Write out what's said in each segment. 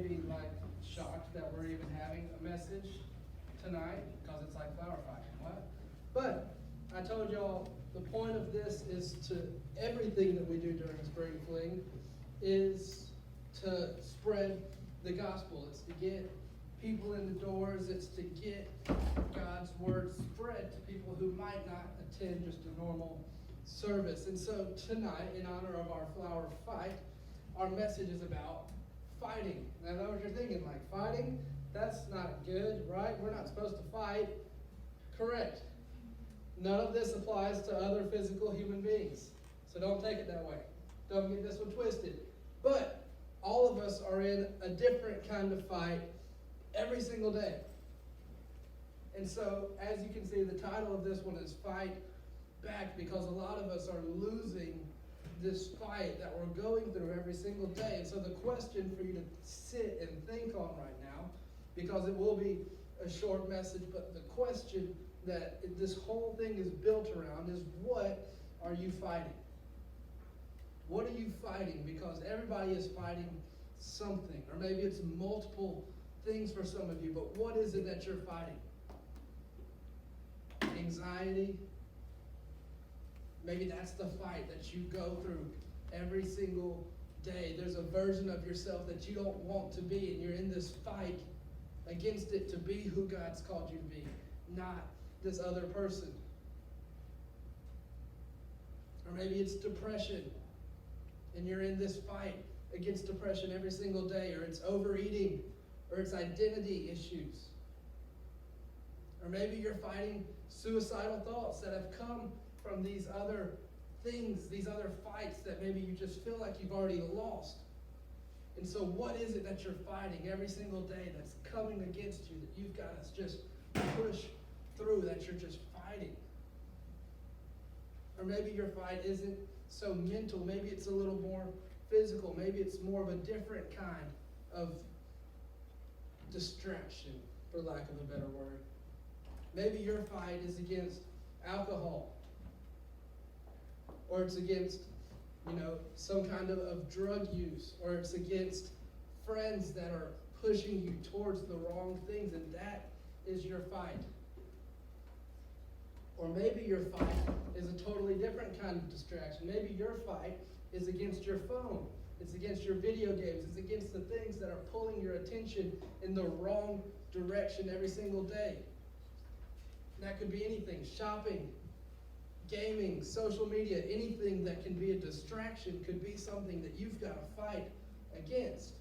be like shocked that we're even having a message tonight because it's like flower fighting. What? But I told y'all the point of this is to everything that we do during Spring Fling is to spread the gospel. It's to get people in the doors. It's to get God's word spread to people who might not attend just a normal service. And so tonight, in honor of our flower fight, our message is about fighting. And I know what you're thinking, like, fighting? That's not good, right? We're not supposed to fight. Correct. None of this applies to other physical human beings. So don't take it that way. Don't get this one twisted. But all of us are in a different kind of fight every single day. And so, as you can see, the title of this one is Fight Back, because a lot of us are losing this fight that we're going through every single day. And so the question for you to sit and think on right now, because it will be a short message, but the question that this whole thing is built around is, what are you fighting? What are you fighting? Because everybody is fighting something, or maybe it's multiple things for some of you, but what is it that you're fighting? Anxiety? Maybe that's the fight that you go through every single day. There's a version of yourself that you don't want to be, and you're in this fight against it to be who God's called you to be, not this other person. Or maybe it's depression, and you're in this fight against depression every single day, or it's overeating, or it's identity issues. Or maybe you're fighting suicidal thoughts that have come from these other things, these other fights that maybe you just feel like you've already lost. And so what is it that you're fighting every single day that's coming against you, that you've got to just push through, that you're just fighting? Or maybe your fight isn't so mental. Maybe it's a little more physical. Maybe it's more of a different kind of distraction, for lack of a better word. Maybe your fight is against alcohol, or it's against, some kind of drug use, or it's against friends that are pushing you towards the wrong things, and that is your fight. Or maybe your fight is a totally different kind of distraction. Maybe your fight is against your phone. It's against your video games. It's against the things that are pulling your attention in the wrong direction every single day. That could be anything: shopping, gaming, social media. Anything that can be a distraction could be something that you've got to fight against.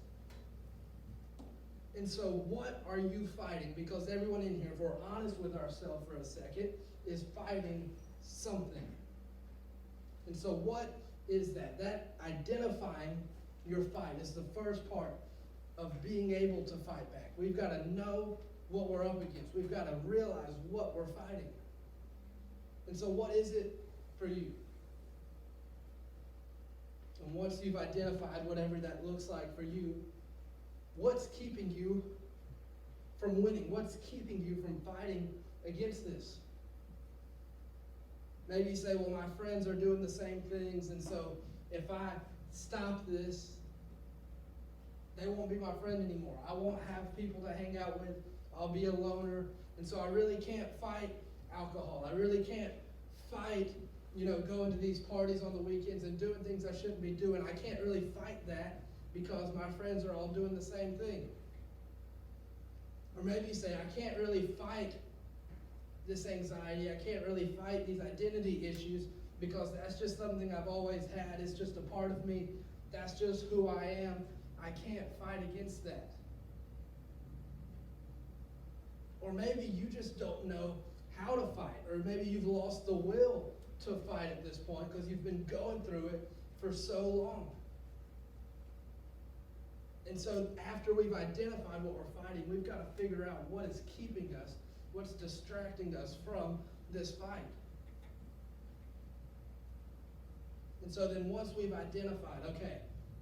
And so what are you fighting? Because everyone in here, if we're honest with ourselves for a second, is fighting something. And so what is that? That identifying your fight is the first part of being able to fight back. We've got to know what we're up against. We've got to realize what we're fighting. And so what is it for you? And once you've identified whatever that looks like for you, what's keeping you from winning? What's keeping you from fighting against this? Maybe you say, well, my friends are doing the same things, and so if I stop this, they won't be my friend anymore. I won't have people to hang out with. I'll be a loner. And so I really can't fight alcohol. I really can't fight, going to these parties on the weekends and doing things I shouldn't be doing. I can't really fight that because my friends are all doing the same thing. Or maybe you say, I can't really fight this anxiety. I can't really fight these identity issues because that's just something I've always had. It's just a part of me. That's just who I am. I can't fight against that. Or maybe you just don't know how to fight. Or maybe you've lost the will to fight at this point because you've been going through it for so long. And so after we've identified what we're fighting, we've got to figure out what is keeping us, what's distracting us from this fight. And so then once we've identified, okay,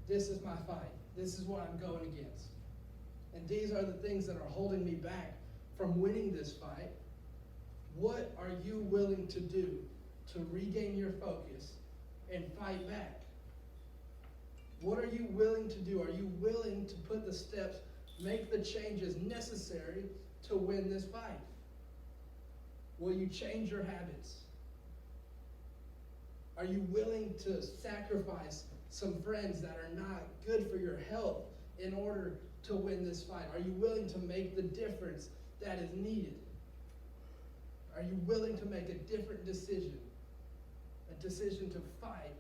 this is my fight. This is what I'm going against. And these are the things that are holding me back from winning this fight. What are you willing to do to regain your focus and fight back? What are you willing to do? Are you willing to put the steps make the changes necessary to win this fight? Will you change your habits? Are you willing to sacrifice some friends that are not good for your health in order to win this fight? Are you willing to make the difference that is needed? Are you willing to make a different decision? A decision to fight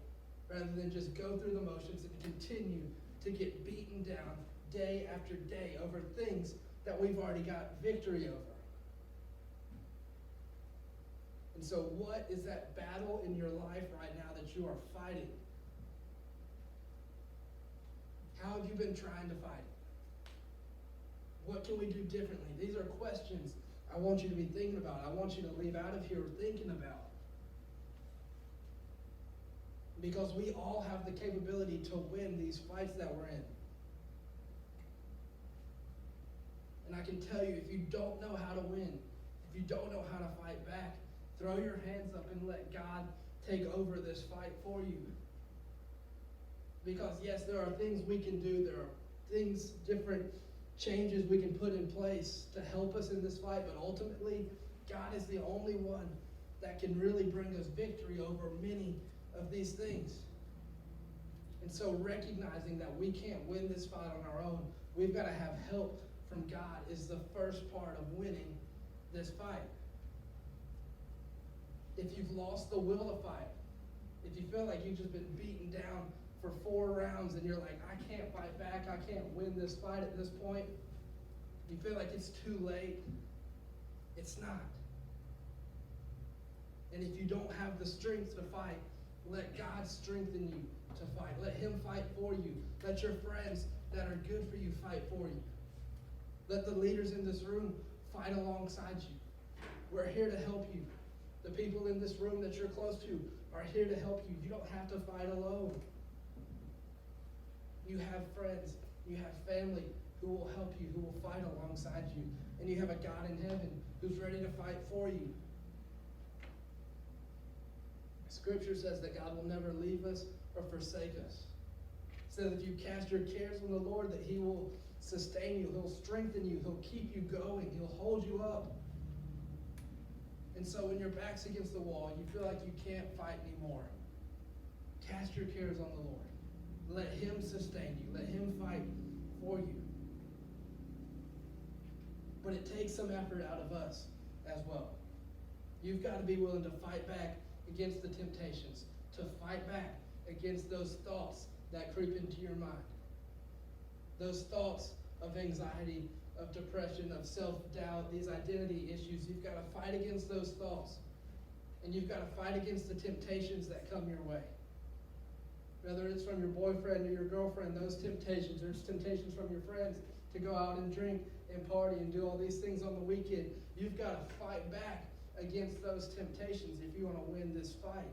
rather than just go through the motions and continue to get beaten down day after day over things that we've already got victory over. And so what is that battle in your life right now that you are fighting? How have you been trying to fight? What can we do differently? These are questions I want you to be thinking about. I want you to leave out of here thinking about. Because we all have the capability to win these fights that we're in. And I can tell you, if you don't know how to win, if you don't know how to fight back, throw your hands up and let God take over this fight for you. Because yes, there are things we can do, there are things, different changes we can put in place to help us in this fight, but ultimately, God is the only one that can really bring us victory over many of these things. And so recognizing that we can't win this fight on our own, we've got to have help from God is the first part of winning this fight. If you've lost the will to fight, if you feel like you've just been beaten down for 4 rounds and you're like, I can't fight back, I can't win this fight at this point, you feel like it's too late, it's not. And if you don't have the strength to fight, let God strengthen you to fight. Let Him fight for you. Let your friends that are good for you fight for you. Let the leaders in this room fight alongside you. We're here to help you. The people in this room that you're close to are here to help you. You don't have to fight alone. You have friends, you have family who will help you, who will fight alongside you. And you have a God in heaven who's ready to fight for you. Scripture says that God will never leave us or forsake us. It says if you cast your cares on the Lord, that He will sustain you, He'll strengthen you, He'll keep you going, He'll hold you up. And so when your back's against the wall, you feel like you can't fight anymore, cast your cares on the Lord. Let Him sustain you. Let Him fight for you. But it takes some effort out of us as well. You've got to be willing to fight back against the temptations, to fight back against those thoughts that creep into your mind. Those thoughts of anxiety, of depression, of self-doubt, these identity issues. You've got to fight against those thoughts. And you've got to fight against the temptations that come your way. Whether it's from your boyfriend or your girlfriend, those temptations. There's temptations from your friends to go out and drink and party and do all these things on the weekend. You've got to fight back against those temptations if you want to win this fight.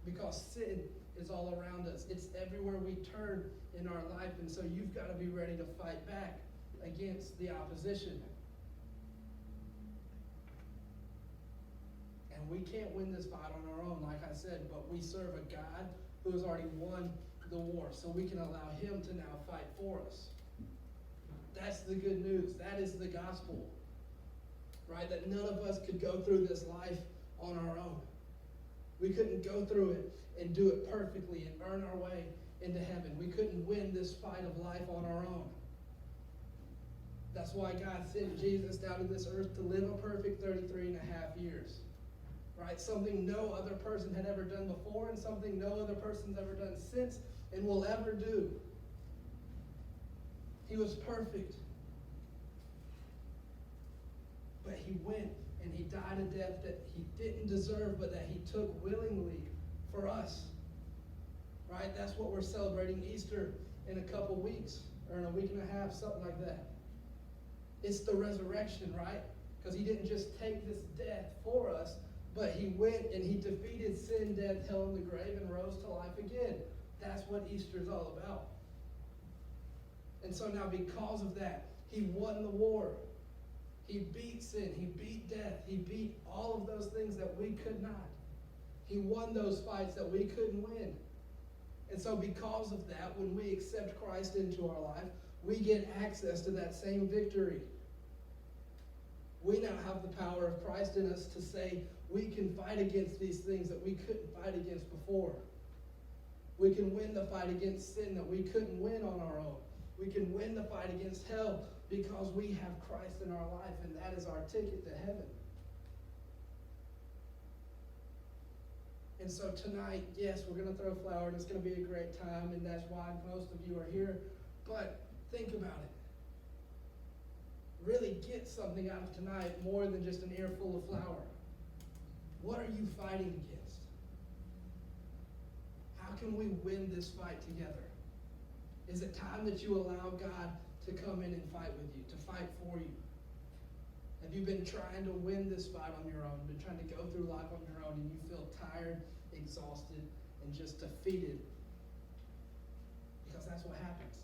Because sin is all around us. It's everywhere we turn in our life. And so you've got to be ready to fight back against the opposition. And we can't win this fight on our own, like I said, but we serve a God who has already won the war. So we can allow Him to now fight for us. That's the good news. That is the gospel. Right? That none of us could go through this life on our own. We couldn't go through it and do it perfectly and earn our way into heaven. We couldn't win this fight of life on our own. That's why God sent Jesus down to this earth to live a perfect 33 and a half years. Right? Something no other person had ever done before and something no other person's ever done since and will ever do. He was perfect. But He went and He died a death that He didn't deserve, but that He took willingly for us. Right? That's what we're celebrating Easter in a couple weeks, or in a week and a half, something like that. It's the resurrection, right? Because He didn't just take this death for us, but He went and He defeated sin, death, hell, and the grave, and rose to life again. That's what Easter is all about. And so now because of that, He won the war. He beat sin. He beat death. He beat all of those things that we could not. He won those fights that we couldn't win. And so because of that, when we accept Christ into our life, we get access to that same victory. We now have the power of Christ in us to say we can fight against these things that we couldn't fight against before. We can win the fight against sin that we couldn't win on our own. We can win the fight against hell because we have Christ in our life, and that is our ticket to heaven. And so tonight, yes, we're going to throw flower, and it's going to be a great time, and that's why most of you are here. But think about it. Really get something out of tonight more than just an earful of flour. What are you fighting against? How can we win this fight together? Is it time that you allow God to come in and fight with you, to fight for you? Have you been trying to win this fight on your own, been trying to go through life on your own, and you feel tired, exhausted, and just defeated? Because that's what happens.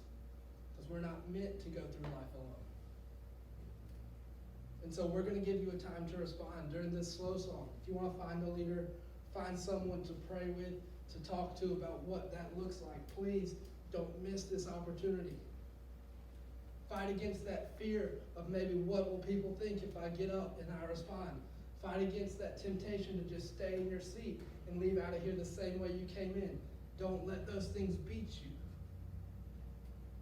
Because we're not meant to go through life alone. And so we're going to give you a time to respond during this slow song. If you want to find a leader, find someone to pray with, to talk to about what that looks like, please don't miss this opportunity. Fight against that fear of maybe what will people think if I get up and I respond. Fight against that temptation to just stay in your seat and leave out of here the same way you came in. Don't let those things beat you.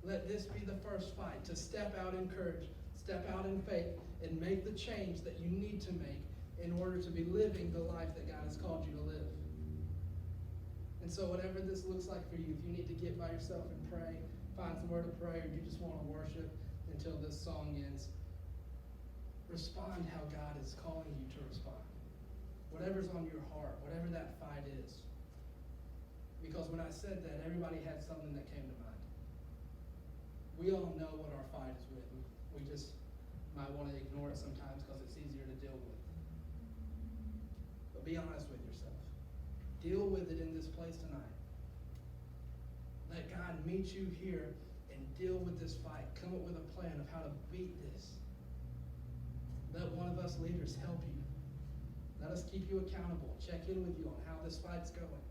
Let this be the first fight, to step out in courage, step out in faith, and make the change that you need to make in order to be living the life that God has called you to live. And so whatever this looks like for you, if you need to get by yourself and pray, find somewhere to pray, or you just want to worship until this song ends, respond how God is calling you to respond. Whatever's on your heart, whatever that fight is. Because when I said that, everybody had something that came to mind. We all know what our fight is with. We just might want to ignore it sometimes because it's easier to deal with. But be honest with yourself. Deal with it in this place tonight. Let God meet you here and deal with this fight. Come up with a plan of how to beat this. Let one of us leaders help you. Let us keep you accountable. Check in with you on how this fight's going.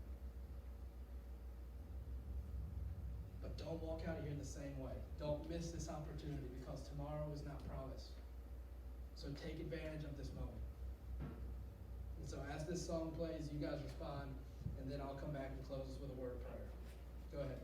But don't walk out of here the same way. Don't miss this opportunity because tomorrow is not promised. So take advantage of this moment. And so as this song plays, you guys respond, and then I'll come back and close us with a word of prayer. Go ahead.